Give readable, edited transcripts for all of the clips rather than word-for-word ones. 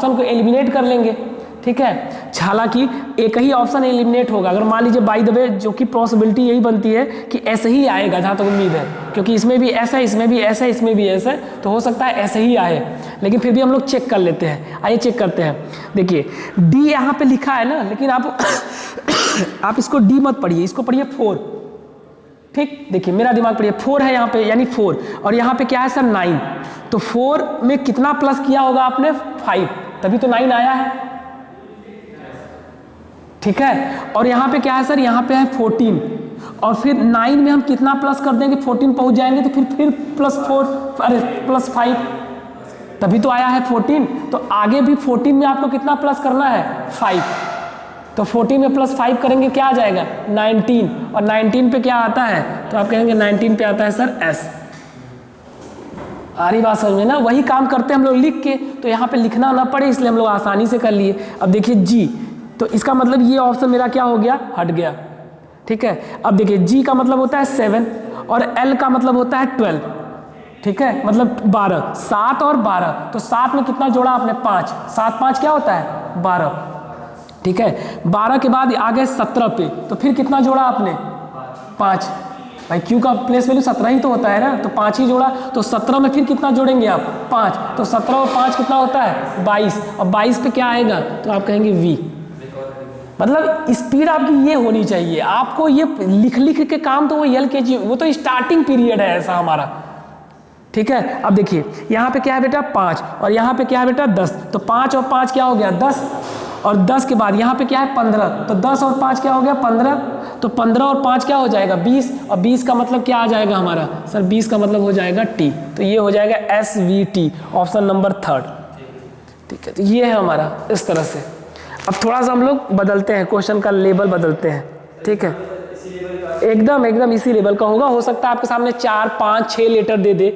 Option को eliminate कर लेंगे, ठीक है। हालांकि एक ही ऑप्शन एलिमिनेट होगा, अगर मान लीजिए बाय द वे जो कि पॉसिबिलिटी यही बनती है कि ऐसे ही आएगा, जहाँ तक उम्मीद है, क्योंकि इसमें भी ऐसा है, इसमें भी ऐसा है, इसमें भी ऐसा है, तो हो सकता है ऐसे ही आए, लेकिन फिर भी हम लोग चेक कर लेते हैं। आइए चेक करते हैं। देखिए डी यहाँ पे लिखा है ना, लेकिन आप इसको डी मत पढ़िए, इसको पढ़िए 4, ठीक। देखिए मेरा दिमाग पढ़िए, 4 है यहाँ पे, यानी 4, और यहाँ पे क्या है सर 9, तो 4 में कितना प्लस किया होगा आपने 5, तभी तो 9 आया है, ठीक है। और यहाँ पे क्या है सर, यहाँ पे है 14, और फिर 9 में हम कितना प्लस कर देंगे, 14 पहुंच जाएंगे, तो फिर प्लस 5, तभी तो आया है 14। तो आगे भी 14 में आपको कितना प्लस करना है 5, तो 14 में प्लस 5 करेंगे क्या आ जाएगा 19, और 19 पे क्या आता है, तो आप कहेंगे 19 पे आता है सर एस। आ रही बात समझ में ना, वही काम करते हैं हम लोग लिख के, तो यहाँ पे लिखना ना पड़े, इसलिए हम लोग आसानी से कर लिए। अब देखिए जी, तो इसका मतलब ये ऑप्शन मेरा क्या हो गया, हट गया, ठीक है। अब देखिए जी का मतलब होता है 7 और एल का मतलब होता है 12, ठीक है, मतलब 12, 7 और 12, तो 7 में कितना जोड़ा आपने 5, 7 5 क्या होता है 12, ठीक है। 12 के बाद आ गए 17 पे, तो फिर कितना जोड़ा आपने 5, भाई क्यू का प्लेस वैल्यू 17 ही तो होता है ना, तो 5 ही जोड़ा, तो 17 में फिर कितना जोड़ेंगे आप 5, तो 17 और 5 कितना होता है 22, और 22 पे क्या आएगा, तो आप कहेंगे वी। मतलब स्पीड आपकी ये होनी चाहिए, आपको ये लिख लिख के काम, तो वो LKG, वो तो स्टार्टिंग पीरियड है ऐसा हमारा, ठीक है। अब देखिए यहाँ पे क्या है बेटा 5, और यहाँ पे क्या है बेटा 10, तो 5 और 5 क्या हो गया 10, और 10 के बाद यहाँ पे क्या है 15, तो 10 और 5 क्या हो गया 15, तो 15 और 5 क्या हो जाएगा 20, और 20 का मतलब क्या आ जाएगा हमारा सर, 20 का मतलब हो जाएगा टी, तो ये हो जाएगा SVT, ऑप्शन नंबर 3, ठीक है। तो ये है हमारा इस तरह से। अब थोड़ा सा हम लोग बदलते हैं, क्वेश्चन का लेवल बदलते हैं, ठीक है। एकदम इसी लेवल का होगा, हो सकता है आपके सामने 4 5 6 लेटर दे दे,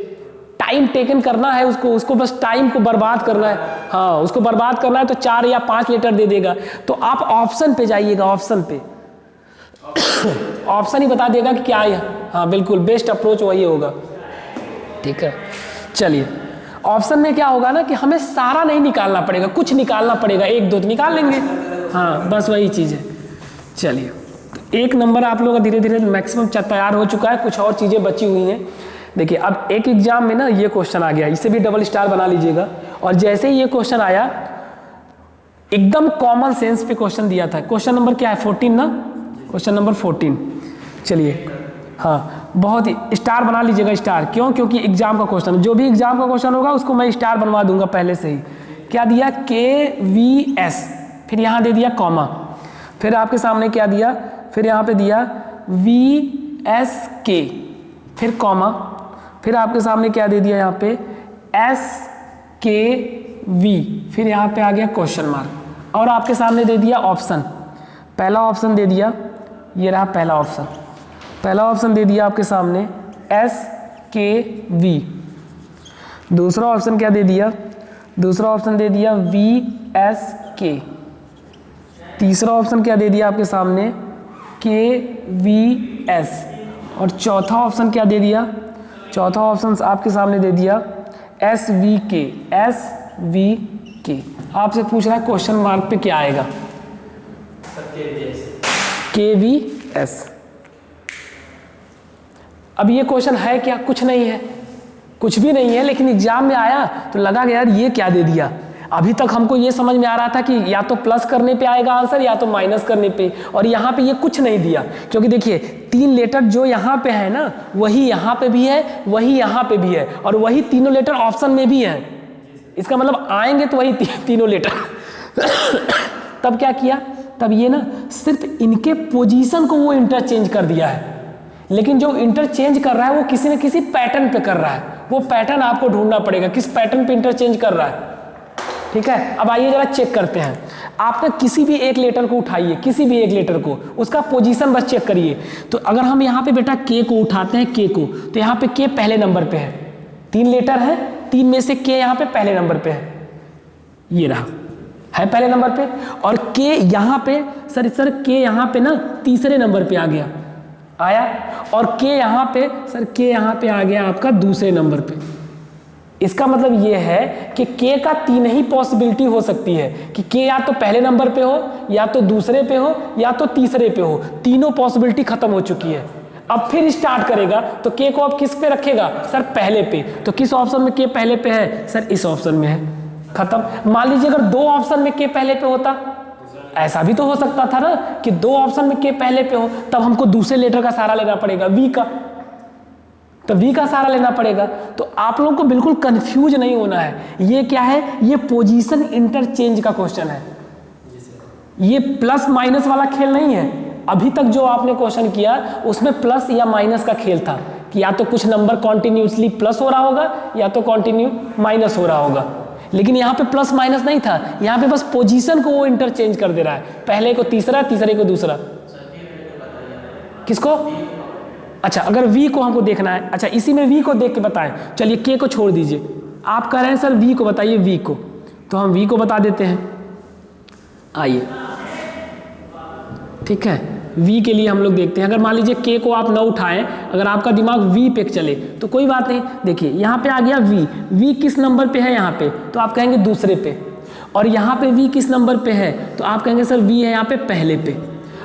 टाइम टेकन करना है उसको बस टाइम को बर्बाद करना है, हाँ उसको बर्बाद करना है, तो 4 या 5 लेटर दे देगा, तो आप ऑप्शन पे जाइएगा, ऑप्शन पे ऑप्शन ही बता देगा कि क्या है, हाँ बिल्कुल बेस्ट अप्रोच वही होगा, ठीक है। चलिए ऑप्शन में क्या होगा ना कि हमें सारा नहीं निकालना पड़ेगा, कुछ निकालना पड़ेगा, 1 2 तो निकाल लेंगे, हाँ बस वही चीज़ है। चलिए तो 1 नंबर आप लोग का धीरे धीरे मैक्सिमम तैयार हो चुका है, कुछ और चीज़ें बची हुई हैं। देखिए अब एक एग्जाम में ना ये क्वेश्चन आ गया, इसे भी डबल स्टार बना लीजिएगा, और जैसे ही ये क्वेश्चन आया एकदम कॉमन सेंस पे क्वेश्चन दिया था, क्वेश्चन नंबर क्या है 14 ना, क्वेश्चन नंबर 14। चलिए हाँ बहुत ही स्टार बना लीजिएगा, स्टार क्यों, क्योंकि एग्जाम का क्वेश्चन, जो भी एग्जाम का क्वेश्चन होगा उसको मैं स्टार बनवा दूंगा पहले से ही। क्या दिया KVS, फिर यहाँ दे दिया कॉमा, फिर आपके सामने क्या दिया, फिर यहाँ पे दिया VSK, फिर कॉमा, फिर आपके सामने क्या दे दिया यहाँ पे SKV, फिर यहाँ पे आ गया क्वेश्चन मार्क, और आपके सामने दे दिया ऑप्शन, पहला ऑप्शन दे दिया, ये रहा पहला ऑप्शन, पहला ऑप्शन दे दिया आपके सामने SKV, दूसरा ऑप्शन क्या दे दिया, दूसरा ऑप्शन दे दिया VSK, तीसरा ऑप्शन क्या दे दिया आपके सामने KVS, और चौथा ऑप्शन क्या दे दिया, चौथा ऑप्शन आपके सामने दे दिया SVK, SVK। आपसे पूछ रहा है क्वेश्चन मार्क पे क्या आएगा, KVS। अब ये क्वेश्चन है क्या, कुछ नहीं है, कुछ भी नहीं है, लेकिन एग्जाम में आया तो लगा कि यार ये क्या दे दिया। अभी तक हमको ये समझ में आ रहा था कि या तो प्लस करने पे आएगा आंसर या तो माइनस करने पे, और यहाँ पे ये कुछ नहीं दिया, क्योंकि देखिए 3 लेटर जो यहाँ पे है ना वही यहाँ पे भी है, वही यहाँ पे भी है, और वही तीनों लेटर ऑप्शन में भी है, इसका मतलब आएंगे तो वही तीनों लेटर तब क्या किया, तब ये ना सिर्फ इनके पोजीशन को वो इंटरचेंज कर दिया है, लेकिन जो इंटरचेंज कर रहा है वो किसी न किसी पैटर्न पे कर रहा है, वो पैटर्न आपको ढूंढना पड़ेगा किस पैटर्न पे इंटरचेंज कर रहा है, ठीक है। अब आइए जरा चेक करते हैं, आपने किसी भी एक लेटर को उठाइए, किसी भी एक लेटर को, उसका पोजीशन बस चेक करिए। तो अगर हम यहाँ पे बेटा के को उठाते हैं, के को, तो यहाँ पे के पहले नंबर पे है, 3 लेटर है, 3 में से के यहाँ पे पहले नंबर पे है, ये रहा है पहले नंबर पे, और के यहाँ पे सर के यहाँ पे ना तीसरे नंबर पे आ गया, आया, और के यहाँ पे सर के यहाँ पे आ गया आपका दूसरे नंबर पे, इसका मतलब ये है कि k का 3 ही पॉसिबिलिटी हो सकती है कि k या तो पहले नंबर पे हो, या तो दूसरे पे हो, या तो तीसरे पे हो। तीनों पॉसिबिलिटी खत्म हो चुकी है। अब फिर स्टार्ट करेगा तो k को अब किस पे रखेगा सर, पहले पे। तो किस ऑप्शन में k पहले पे है सर, इस ऑप्शन में है। खत्म। मान लीजिए अगर 2 ऑप्शन में k पहले पे होता, ऐसा भी तो हो सकता था ना कि 2 ऑप्शन में k पहले पे हो, तब हमको दूसरे लेटर का सहारा लेना पड़ेगा, v का, तो v का सहारा लेना पड़ेगा। तो आप लोगों को बिल्कुल कंफ्यूज नहीं होना है। ये क्या है, ये पोजीशन इंटरचेंज का क्वेश्चन है, ये प्लस माइनस वाला खेल नहीं है। अभी तक जो आपने क्वेश्चन किया उसमें प्लस या माइनस का खेल था कि या तो कुछ नंबर कॉन्टिन्यूसली प्लस हो रहा होगा या तो कॉन्टिन्यू माइनस हो रहा होगा, लेकिन यहाँ पे प्लस माइनस नहीं था, यहाँ पे बस पोजीशन को वो इंटरचेंज कर दे रहा है, पहले को तीसरा, तीसरे को दूसरा। किसको? अच्छा, अगर v को हमको देखना है, अच्छा इसी में v को देख के बताएं। चलिए k को छोड़ दीजिए, आप कह रहे हैं सर v को बताइए, v को, तो हम v को बता देते हैं। आइए, ठीक है, v के लिए हम लोग देखते हैं। अगर मान लीजिए k को आप न उठाएं, अगर आपका दिमाग v पे चले तो कोई बात नहीं। देखिए यहाँ पे आ गया v किस नंबर पे है यहाँ पे, तो आप कहेंगे दूसरे पे। और यहाँ पे v किस नंबर पे है, तो आप कहेंगे सर v है यहाँ पे पहले पे।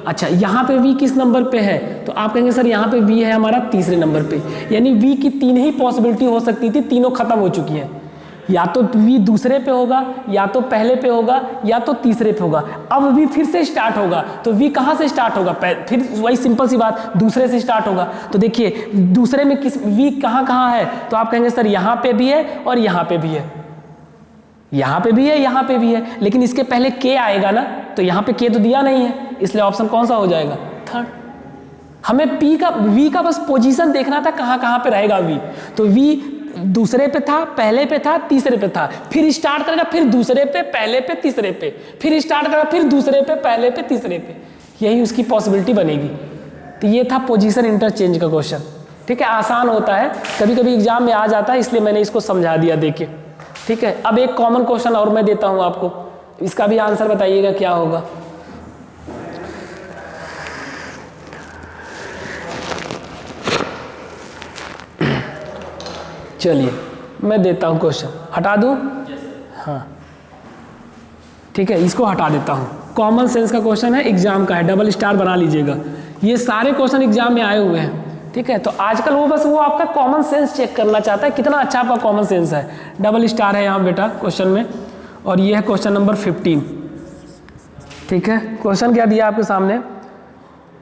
अच्छा, यहाँ पे v किस नंबर पे है, तो आप कहेंगे सर यहाँ पे v है हमारा तीसरे नंबर पे। यानी v की 3 ही पॉसिबिलिटी हो सकती थी, तीनों खत्म हो चुकी हैं। या तो v दूसरे पे होगा, या तो पहले पे होगा, या तो तीसरे पे होगा। अब v फिर से स्टार्ट होगा, तो v कहाँ से स्टार्ट होगा, फिर वही सिंपल सी बात, दूसरे से स्टार्ट होगा। तो देखिए दूसरे में किस v कहाँ कहाँ है, तो आप कहेंगे सर यहाँ पे भी है और यहाँ पे भी है, यहाँ पे भी है, यहाँ पे भी है, लेकिन इसके पहले k आएगा ना, तो यहाँ पे k तो दिया नहीं है, इसलिए ऑप्शन कौन सा हो जाएगा, थर्ड। हमें v का बस पोजीशन देखना था, कहाँ कहाँ पे रहेगा v। तो v दूसरे पे था, पहले पे था, तीसरे पे था, फिर स्टार्ट करेगा, फिर दूसरे पे, पहले पे, तीसरे पे, फिर स्टार्ट करेगा, फिर दूसरे पे, पहले पे, तीसरे पे, यही उसकी पॉसिबिलिटी बनेगी। तो ये था पोजीशन इंटरचेंज का क्वेश्चन। ठीक है, आसान होता है, कभी कभी एग्जाम में आ जाता है, इसलिए मैंने इसको समझा दिया। देखिए, ठीक है, अब एक कॉमन क्वेश्चन और मैं देता हूं आपको, इसका भी आंसर बताइएगा क्या होगा। चलिए मैं देता हूं क्वेश्चन, हटा दूं? हाँ ठीक है, इसको हटा देता हूं। कॉमन सेंस का क्वेश्चन है, एग्जाम का है, डबल स्टार बना लीजिएगा। ये सारे क्वेश्चन एग्जाम में आए हुए हैं। ठीक है, तो आजकल वो आपका कॉमन सेंस चेक करना चाहता है, कितना अच्छा आपका कॉमन सेंस है। डबल स्टार है यहाँ बेटा क्वेश्चन में, और ये है क्वेश्चन नंबर 15। ठीक है, क्वेश्चन क्या दिया आपके सामने,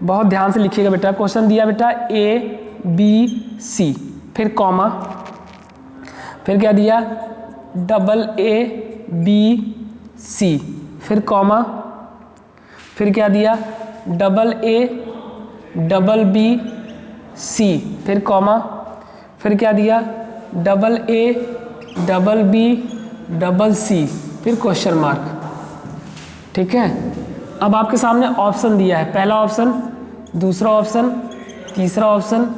बहुत ध्यान से लिखिएगा बेटा। क्वेश्चन दिया बेटा ABC, फिर कॉमा, फिर क्या दिया AA BC, फिर कॉमा, फिर क्या दिया AA BC, फिर कॉमा, फिर क्या दिया AA BC, फिर क्वेश्चन मार्क। ठीक है, अब आपके सामने ऑप्शन दिया है, पहला ऑप्शन, दूसरा ऑप्शन, तीसरा ऑप्शन,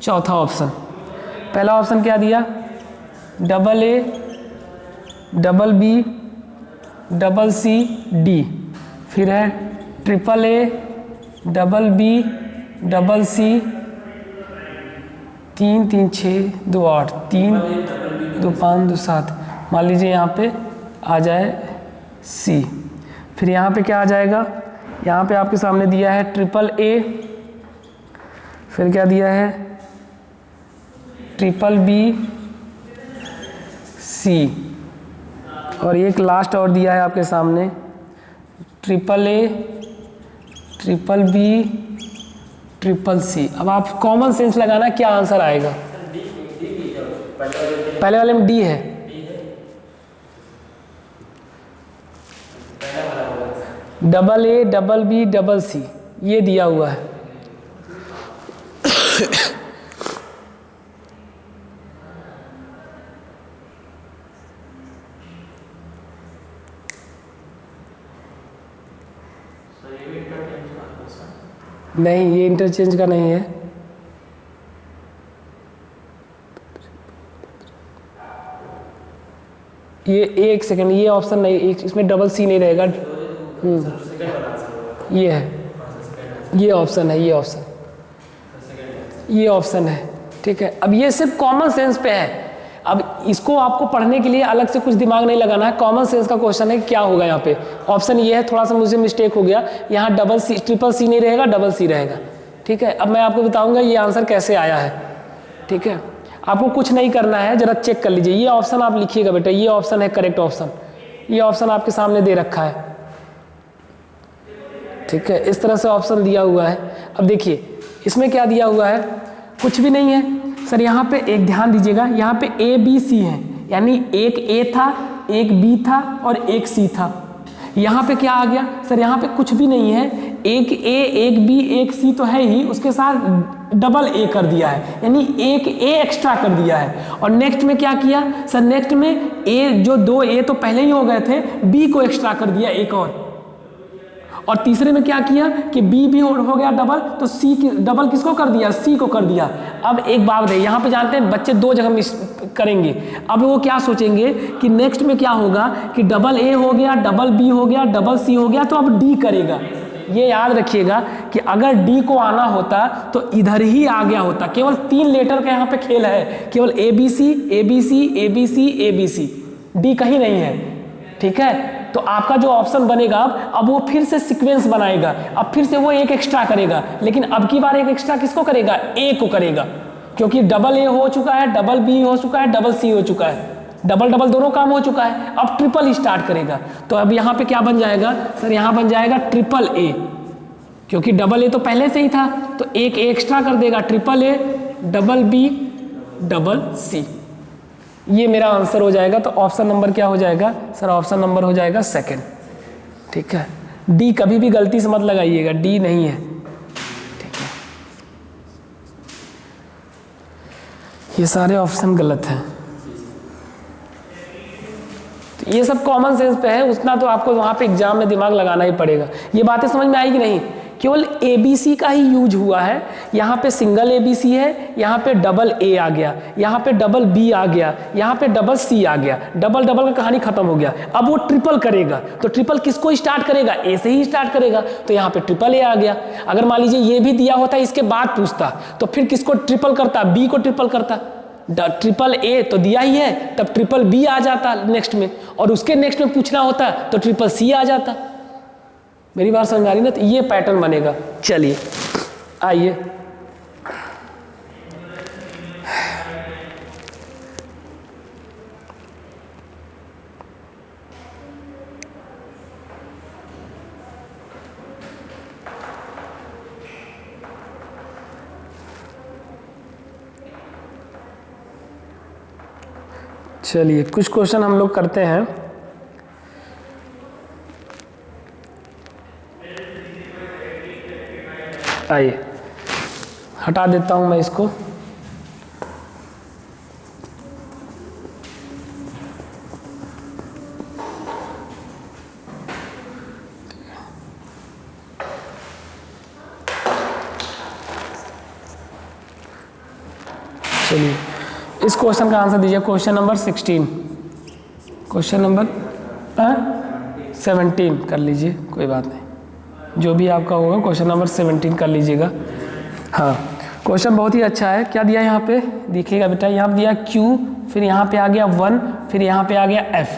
चौथा ऑप्शन। पहला ऑप्शन क्या दिया AA BBC D, फिर है AAA BBC 3 3 6 2 8 3 2 5 2 7, मान लीजिए यहाँ पे आ जाए C। फिर यहाँ पे क्या आ जाएगा, यहाँ पे आपके सामने दिया है AAA, फिर क्या दिया है BBC, और एक लास्ट और दिया है आपके सामने AAA BBC। अब आप कॉमन सेंस लगाना, क्या आंसर आएगा। पहले वाले में D है, AA BBC ये दिया हुआ है। नहीं, ये इंटरचेंज का नहीं है। ये एक सेकंड, ये ऑप्शन नहीं, एक इसमें BC नहीं रहेगा। ये है, ये ऑप्शन है, ये ऑप्शन है। ठीक है, अब ये सिर्फ कॉमन सेंस पे है। अब अब इसको आपको पढ़ने के लिए अलग से कुछ दिमाग नहीं लगाना है, कॉमन सेंस का क्वेश्चन है। क्या होगा यहाँ पे? ऑप्शन ये है, थोड़ा सा मुझे मिस्टेक हो गया, यहाँ ट्रिपल सी नहीं रहेगा, डबल सी रहेगा। ठीक है, अब मैं आपको बताऊंगा ये आंसर कैसे आया है। ठीक है, आपको कुछ नहीं करना है, जरा चेक कर लीजिए। ये ऑप्शन आप लिखिएगा बेटा, ये ऑप्शन है करेक्ट ऑप्शन, ये ऑप्शन आपके सामने दे रखा है। ठीक है, इस तरह से ऑप्शन दिया हुआ है। अब देखिए इसमें क्या दिया हुआ है, कुछ भी नहीं है सर। यहाँ पे एक ध्यान दीजिएगा, यहाँ पे ए बी सी है, यानी एक ए था, एक बी था और एक सी था। यहाँ पे क्या आ गया सर? यहाँ पे कुछ भी नहीं है, एक ए एक बी एक सी तो है ही, उसके साथ डबल ए कर दिया है, यानी एक ए एक्स्ट्रा कर दिया है। और नेक्स्ट में क्या किया सर? नेक्स्ट में ए, जो दो ए तो पहले ही हो गए थे, बी को एक्स्ट्रा कर दिया एक और तीसरे में क्या किया कि बी भी हो गया डबल, तो सी की डबल किसको कर दिया? सी को कर दिया। अब एक बात बताइए, यहाँ पे जानते हैं बच्चे दो जगह मिस करेंगे। अब वो क्या सोचेंगे कि नेक्स्ट में क्या होगा कि डबल ए हो गया, डबल बी हो गया, डबल सी हो गया, तो अब डी करेगा। ये याद रखिएगा कि अगर डी को आना होता तो इधर ही आ गया होता। केवल 3 लेटर का यहाँ पे खेल है, केवल A B C A B C A B C A B C, D कहीं नहीं है। ठीक है, तो आपका जो ऑप्शन बनेगा अब वो फिर से सीक्वेंस बनाएगा, अब फिर से वो एक एक्स्ट्रा करेगा, लेकिन अब की बार एक एक्स्ट्रा किसको करेगा? ए को करेगा, क्योंकि डबल ए हो चुका है, डबल बी हो चुका है, डबल सी हो चुका है, डबल डबल दोनों काम हो चुका है। अब ट्रिपल स्टार्ट करेगा, तो अब यहाँ पे क्या बन जाएगा सर? यहाँ बन जाएगा ट्रिपल ए, क्योंकि डबल ए तो पहले से ही था, तो एक एक्स्ट्रा कर देगा, triple A double B double C. ये मेरा आंसर हो जाएगा। तो ऑप्शन नंबर क्या हो जाएगा सर? ऑप्शन नंबर हो जाएगा सेकंड। ठीक है, डी कभी भी गलती से मत लगाइएगा, डी नहीं है। ठीक है, ये सारे ऑप्शन गलत हैं। तो ये सब कॉमन सेंस पे है, उतना तो आपको वहाँ पे एग्जाम में दिमाग लगाना ही पड़ेगा। ये बातें समझ में आई कि नहीं? केवल ए बी सी का ही यूज हुआ है। यहाँ पे सिंगल ए बी सी है, यहाँ पे डबल ए आ गया, यहाँ पे डबल बी आ गया, यहाँ पे डबल सी आ गया, डबल डबल का कहानी खत्म हो गया। अब वो ट्रिपल करेगा, तो ट्रिपल किसको स्टार्ट करेगा? ए से ही स्टार्ट करेगा, तो यहाँ पे ट्रिपल ए आ गया। अगर मान लीजिए ये भी दिया होता इसके बाद पूछता, तो फिर किसको ट्रिपल करता? बी को ट्रिपल करता। ट्रिपल ए तो दिया ही है, तब ट्रिपल बी आ जाता नेक्स्ट में, और उसके नेक्स्ट में पूछना होता तो ट्रिपल सी आ जाता। मेरी बात समझ आ रही ना? तो ये पैटर्न बनेगा। चलिए आइए, चलिए कुछ क्वेश्चन हम लोग करते हैं। आइए, हटा देता हूं मैं इसको। चलिए इस क्वेश्चन का आंसर दीजिए। क्वेश्चन नंबर 16, क्वेश्चन नंबर 17 कर लीजिए, कोई बात नहीं, जो भी आपका होगा क्वेश्चन नंबर 17 कर लीजिएगा। हाँ, क्वेश्चन बहुत ही अच्छा है। क्या दिया यहाँ पे देखिएगा बेटा, यहाँ पे दिया Q, फिर यहाँ पे आ गया 1, फिर यहाँ पे आ गया F।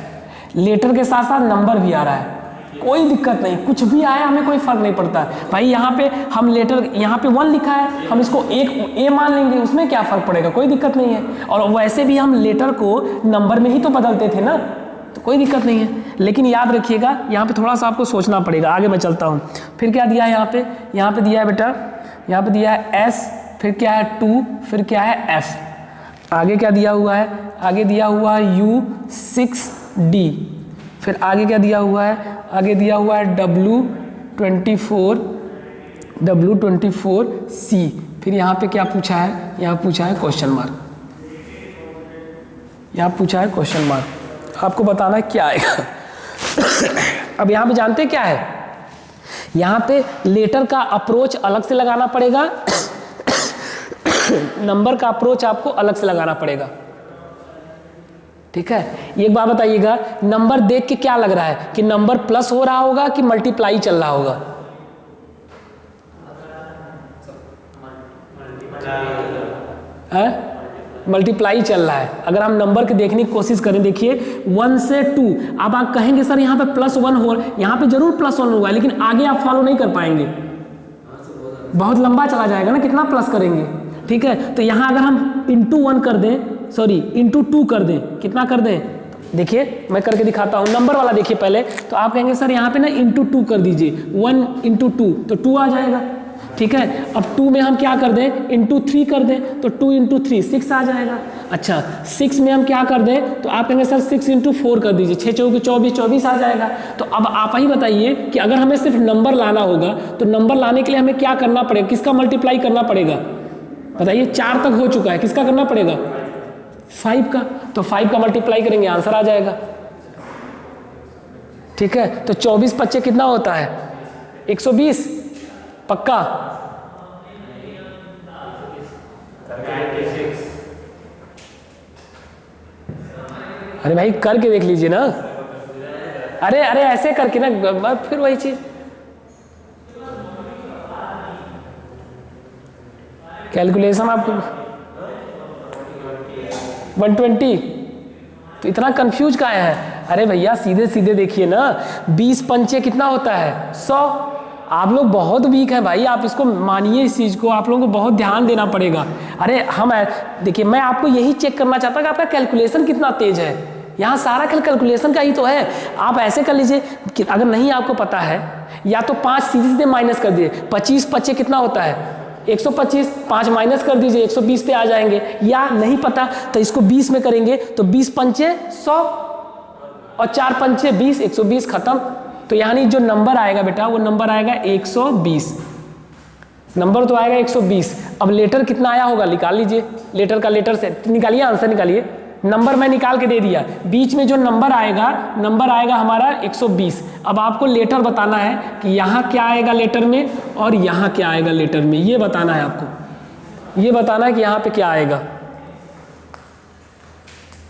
लेटर के साथ साथ नंबर भी आ रहा है, कोई दिक्कत नहीं, कुछ भी आया हमें कोई फर्क नहीं पड़ता भाई। यहाँ पे हम लेटर, यहाँ पे 1 लिखा है, हम इसको एक ए मान लेंगे, उसमें क्या फर्क पड़ेगा? कोई दिक्कत नहीं है। और वैसे भी हम लेटर को नंबर में ही तो बदलते थे ना, तो कोई दिक्कत नहीं है। लेकिन याद रखिएगा यहाँ पे थोड़ा सा आपको सोचना पड़ेगा। आगे मैं चलता हूँ। फिर क्या दिया है यहाँ पे? यहाँ पे दिया है बेटा, यहाँ पे दिया है S, फिर क्या है 2, फिर क्या है F। आगे क्या दिया हुआ है? आगे दिया हुआ है U6D। फिर आगे क्या दिया हुआ है? आगे दिया हुआ है W24C। फिर यहाँ पे क्या पूछा है? यहाँ पूछा है क्वेश्चन मार्क, यहाँ पूछा है क्वेश्चन मार्क। आपको बताना है क्या आएगा। अब यहाँ पे जानते क्या है? यहाँ पे लेटर का अप्रोच अलग से लगाना पड़ेगा, नंबर का अप्रोच आपको अलग से लगाना पड़ेगा। ठीक है, एक बात बताइएगा, नंबर देख के क्या लग रहा है कि नंबर प्लस हो रहा होगा कि मल्टीप्लाई चल रहा होगा? मल्टीप्लाई चल रहा है। अगर हम नंबर के देखने की कोशिश करें, देखिए 1 से 2, अब आप कहेंगे सर यहाँ पे +1 हो, यहाँ पे जरूर +1 हुआ है, लेकिन आगे आप फॉलो नहीं कर पाएंगे, बहुत लंबा चला जाएगा ना, कितना प्लस करेंगे, ठीक है। तो यहाँ अगर हम ×1 कर दें, सॉरी ×2 कर दें, कितना कर दें, देखिए मैं करके दिखाता हूँ, नंबर वाला देखिए पहले, तो आप कहेंगे सर यहाँ पे ना ×2 कर दीजिए, 1 × 2 तो 2 आ जाएगा, ठीक है। अब 2 में हम क्या कर दें, ×3 कर दें, तो 2 × 3 6 आ जाएगा। अच्छा 6 में हम क्या कर दें, तो आप कहेंगे सर 6 × 4 कर दीजिए, 6 × 4 = 24 आ जाएगा। तो अब आप ही बताइए कि अगर हमें सिर्फ नंबर लाना होगा तो नंबर लाने के लिए हमें क्या करना पड़ेगा, किसका मल्टीप्लाई करना पड़ेगा, बताइए। 4 तक हो चुका है, किसका करना पड़ेगा, 5 का, तो 5 का मल्टीप्लाई करेंगे, आंसर आ जाएगा, ठीक है। तो 24 × 5 कितना होता है, 120, पक्का। अरे भाई करके देख लीजिए ना, अरे ऐसे करके ना, फिर वही चीज, कैलकुलेशन आपको 120, तो इतना कंफ्यूज काहे है। अरे भैया सीधे सीधे देखिए ना, 20 × 5 कितना होता है, 100। आप लोग बहुत वीक है भाई, आप इसको मानिए, इस चीज़ को आप लोगों को बहुत ध्यान देना पड़ेगा। अरे हम देखिए, मैं आपको यही चेक करना चाहता कि आपका कैलकुलेशन कितना तेज है, यहाँ सारा खेल कैलकुलेशन का ही तो है। आप ऐसे कर लीजिए कि अगर नहीं आपको पता है, या तो 5 सीधे सीधे माइनस कर दिए, 25 × 5 कितना होता है, 125, 5 माइनस कर दीजिए, 120 पे आ जाएंगे। या नहीं पता तो इसको 20 में करेंगे, तो 20 × 5 100 और 4 × 5 20, 120 खत्म। तो यानी जो नंबर आएगा बेटा, वो नंबर आएगा 120, नंबर तो आएगा 120। अब लेटर कितना आया होगा निकाल लीजिए, लेटर का लेटर से निकालिए, आंसर निकालिए। नंबर मैं निकाल के दे दिया, बीच में जो नंबर आएगा हमारा 120। अब आपको लेटर बताना है कि यहाँ क्या आएगा लेटर में और यहाँ क्या आएगा लेटर में, ये बताना है आपको, ये बताना है कि यहाँ पे क्या आएगा।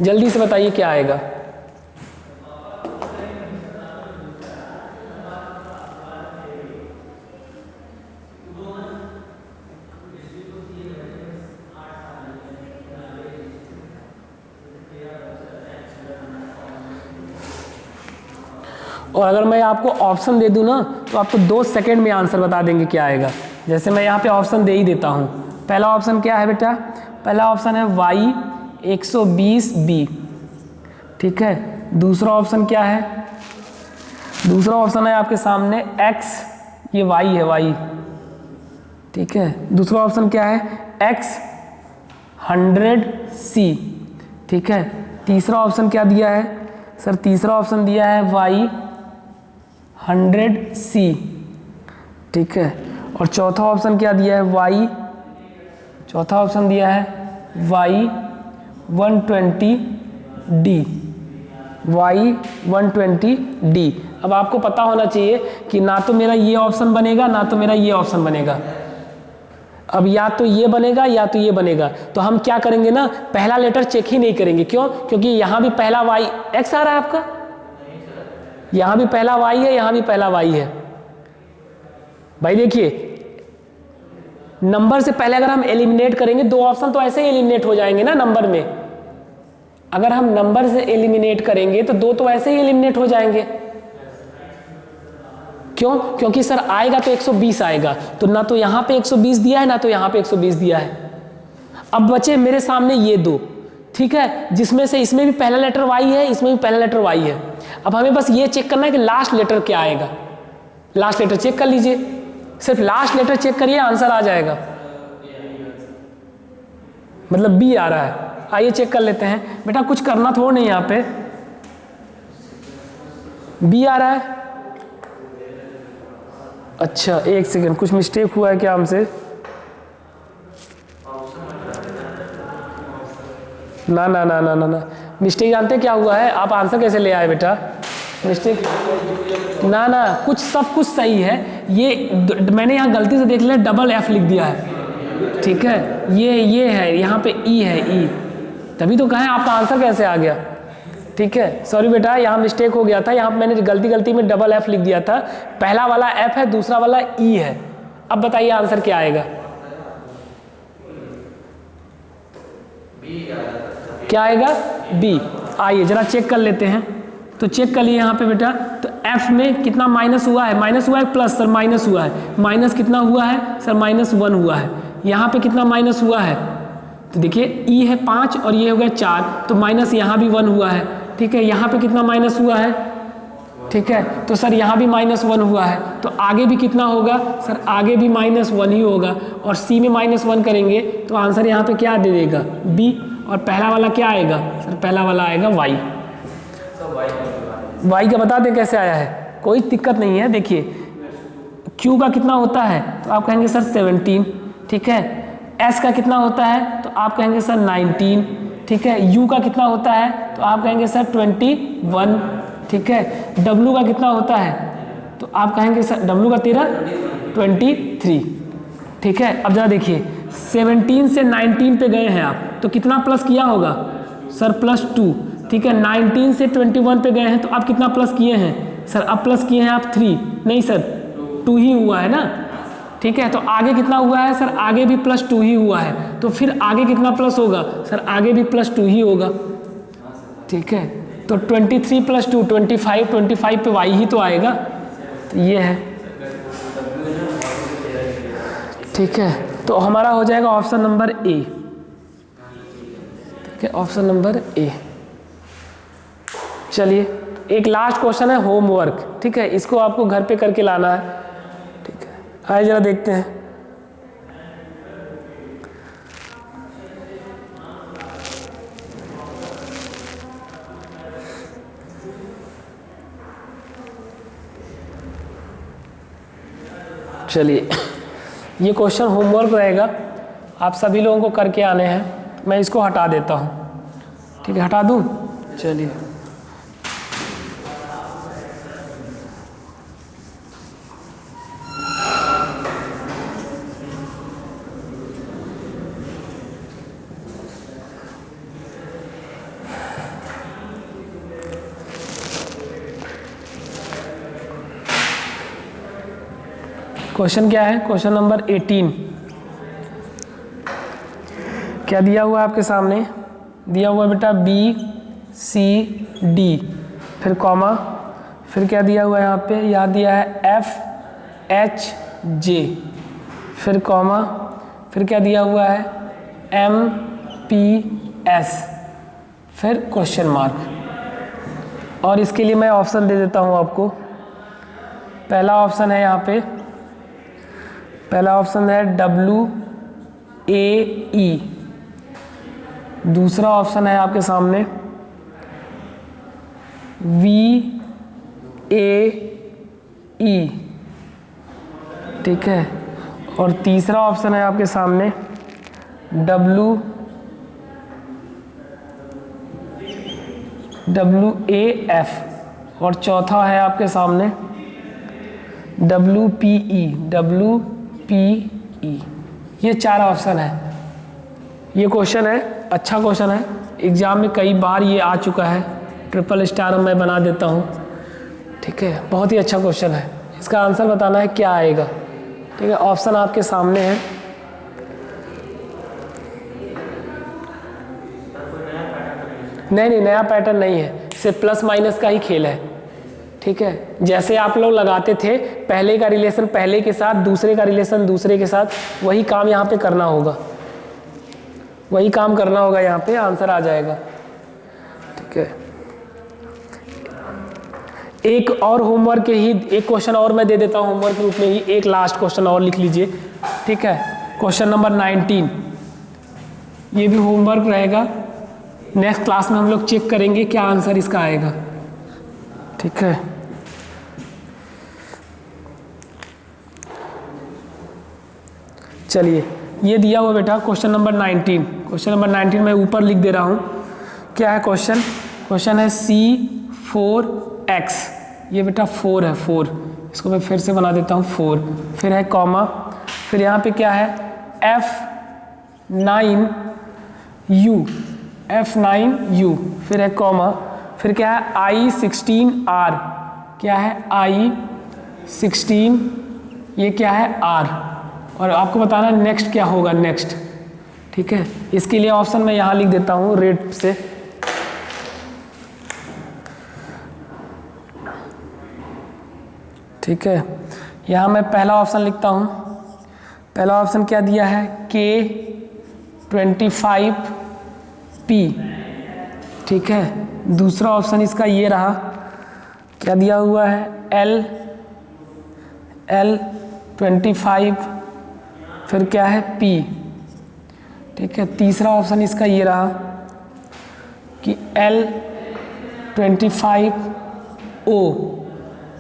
जल्दी से बताइए क्या आएगा। और अगर मैं आपको ऑप्शन दे दूं ना, तो आपको 2 सेकंड में आंसर बता देंगे क्या आएगा। जैसे मैं यहाँ पे ऑप्शन दे ही देता हूँ। पहला ऑप्शन क्या है बेटा, पहला ऑप्शन है y 120b, ठीक है। दूसरा ऑप्शन क्या है, दूसरा ऑप्शन है आपके सामने x, ये y है y, ठीक है। दूसरा ऑप्शन क्या है x 100c, ठीक है। तीसरा ऑप्शन क्या दिया है सर, तीसरा ऑप्शन दिया है y 100c, ठीक है। और चौथा ऑप्शन क्या दिया है चौथा ऑप्शन दिया है y 120d, y 120d। अब आपको पता होना चाहिए कि ना तो मेरा ये ऑप्शन बनेगा, ना तो मेरा ये ऑप्शन बनेगा। अब या तो ये बनेगा या तो ये बनेगा। तो हम क्या करेंगे ना, पहला लेटर चेक ही नहीं करेंगे। क्यों? क्योंकि यहाँ भी पहला y x आ रहा है आपका, यहाँ भी पहला y है, यहाँ भी पहला y है। भाई देखिए, नंबर से पहले अगर हम एलिमिनेट करेंगे, 2 ऑप्शन तो ऐसे ही एलिमिनेट हो जाएंगे ना नंबर में। अगर हम नंबर से एलिमिनेट करेंगे तो 2 तो ऐसे ही एलिमिनेट हो जाएंगे। क्यों? क्योंकि सर आएगा तो 120 आएगा, तो ना तो यहाँ पे 120 दिया है, ना तो यहाँ पे 120 दिया है। अब बचे मेरे सामने ये 2, ठीक है, जिसमें से इसमें भी पहला लेटर y है, इसमें भी पहला लेटर y है। अब हमें बस ये चेक करना है कि लास्ट लेटर क्या आएगा। लास्ट लेटर चेक कर लीजिए, सिर्फ लास्ट लेटर चेक करिए, आंसर आ जाएगा। मतलब B आ रहा है। आइए चेक कर लेते हैं। बेटा कुछ करना थोड़ा नहीं, यहाँ पे B आ रहा है। अच्छा एक सेकंड, कुछ मिस्टेक हुआ है क्या हमसे? ना ना ना ना ना ना मिस्टेक जानते क्या हुआ है? आप आंसर कैसे ले आए बेटा? मिस्टेक ना ना, कुछ सब कुछ सही है। ये मैंने यहाँ गलती से देख लिया, डबल F लिख दिया है, ठीक है। ये है, यहाँ पे E है, E, तभी तो कहें आपका आंसर कैसे आ गया। ठीक है, सॉरी बेटा, यहाँ मिस्टेक हो गया था। यहाँ मैंने गलती में डबल F लिख दिया था। पहला वाला F है, दूसरा वाला E है। अब बताइए आंसर क्या आएगा? क्या आएगा? बी। आइए जरा चेक कर लेते हैं। तो चेक कर लिए यहाँ पे बेटा, तो एफ में कितना माइनस हुआ है? माइनस हुआ है, प्लस सर माइनस हुआ है। माइनस कितना हुआ है सर? -1 हुआ है। यहाँ पे कितना माइनस हुआ है? तो देखिए ई है 5 और ये हो गया 4, तो माइनस यहाँ भी 1 हुआ है। ठीक है, यहाँ पे कितना माइनस हुआ है? ठीक है, तो सर यहाँ भी -1 हुआ है, तो आगे भी कितना होगा सर? आगे भी -1 ही होगा। और सी में -1 करेंगे तो आंसर यहाँ पे क्या दे देगा? बी। और पहला वाला क्या आएगा सर? पहला वाला आएगा वाई। वाई का बता दें कैसे आया है, कोई दिक्कत नहीं है। देखिए क्यू का कितना होता है तो आप कहेंगे सर 17। ठीक है, एस का कितना होता है तो आप कहेंगे सर 19। ठीक है, यू का कितना होता है तो आप कहेंगे सर 21। ठीक है, डब्लू का कितना होता है तो आप कहेंगे सर डब्लू का 23। ठीक है, अब जरा देखिए 17 से 19 पे गए हैं आप, तो कितना प्लस किया होगा सर? +2। ठीक है, 19 से 21 पे गए हैं तो आप कितना प्लस किए हैं सर? अब प्लस किए हैं आप 3, नहीं सर 2 ही हुआ है ना। ठीक है, तो आगे कितना हुआ है सर? आगे भी +2 ही हुआ है, तो फिर आगे कितना प्लस होगा सर? आगे भी +2 ही होगा। ठीक है, तो 23 + 2 25 पे वाई ही तो आएगा, तो ये है। ठीक है, तो हमारा हो जाएगा ऑप्शन नंबर ए। ठीक है, ऑप्शन नंबर ए। चलिए एक लास्ट क्वेश्चन है होमवर्क। ठीक है, इसको आपको घर पे करके लाना है। ठीक है, आइए जरा देखते हैं। चलिए ये क्वेश्चन होमवर्क रहेगा, आप सभी लोगों को करके आने हैं। मैं इसको हटा देता हूँ। ठीक है, हटा दूँ? चलिए क्वेश्चन क्या है? क्वेश्चन नंबर 18 क्या दिया हुआ है आपके सामने? दिया हुआ है बेटा BCD, फिर कॉमा, फिर क्या दिया हुआ है यहाँ पे? यहाँ दिया है FHJ, फिर कॉमा, फिर क्या दिया हुआ है? MPS, फिर क्वेश्चन मार्क। और इसके लिए मैं ऑप्शन दे देता हूँ आपको। पहला ऑप्शन है यहाँ पे, पहला ऑप्शन है WAE, दूसरा ऑप्शन है आपके सामने VAE। ठीक है, और तीसरा ऑप्शन है आपके सामने WAF, और चौथा है आपके सामने WPE। ये 4 ऑप्शन है। ये क्वेश्चन है, अच्छा क्वेश्चन है, एग्जाम में कई बार ये आ चुका है। ट्रिपल स्टार मैं बना देता हूँ। ठीक है, बहुत ही अच्छा क्वेश्चन है। इसका आंसर बताना है क्या आएगा। ठीक है, ऑप्शन आपके सामने है। नहीं, नया पैटर्न नहीं है, सिर्फ प्लस माइनस का ही खेल है। ठीक है, जैसे आप लोग लगाते थे पहले का रिलेशन पहले के साथ, दूसरे का रिलेशन दूसरे के साथ, वही काम यहाँ पे करना होगा, वही काम करना होगा। यहाँ पे आंसर आ जाएगा। ठीक है, एक और होमवर्क के ही एक क्वेश्चन और मैं दे देता हूँ होमवर्क के रूप में ही। एक लास्ट क्वेश्चन और लिख लीजिए। ठीक है, क्वेश्चन नंबर 19, ये भी होमवर्क रहेगा। नेक्स्ट क्लास में हम लोग चेक करेंगे क्या आंसर इसका आएगा। ठीक है, चलिए ये दिया हुआ बेटा क्वेश्चन नंबर 19। क्वेश्चन नंबर 19 मैं ऊपर लिख दे रहा हूँ। क्या है क्वेश्चन? क्वेश्चन है C4X। ये बेटा 4 है, 4, इसको मैं फिर से बना देता हूँ 4, फिर है कॉमा, फिर यहाँ पे क्या है? F9U, फिर है कॉमा, फिर क्या है? I16R, क्या है? I16, ये क्या है? R, और आपको बताना है नेक्स्ट क्या होगा, नेक्स्ट। ठीक ठीक है, इसके लिए ऑप्शन मैं यहाँ लिख देता हूँ रेड से। ठीक है, यहाँ मैं पहला ऑप्शन लिखता हूँ। पहला ऑप्शन क्या दिया है, K25P। ठीक है, दूसरा ऑप्शन इसका ये रहा, क्या दिया हुआ है, L25, फिर क्या है, P। ठीक है, तीसरा ऑप्शन इसका ये रहा कि L25O,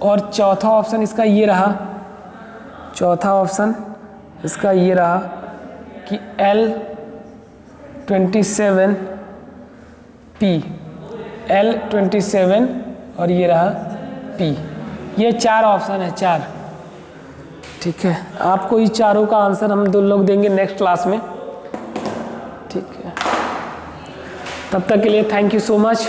और चौथा ऑप्शन इसका ये रहा, चौथा ऑप्शन इसका ये रहा कि L27P, L27 और ये रहा P। ये 4 ऑप्शन है, 4। ठीक है, आपको इस चारों का आंसर हम 2 लोग देंगे नेक्स्ट क्लास में। ठीक है, तब तक के लिए थैंक यू सो मच।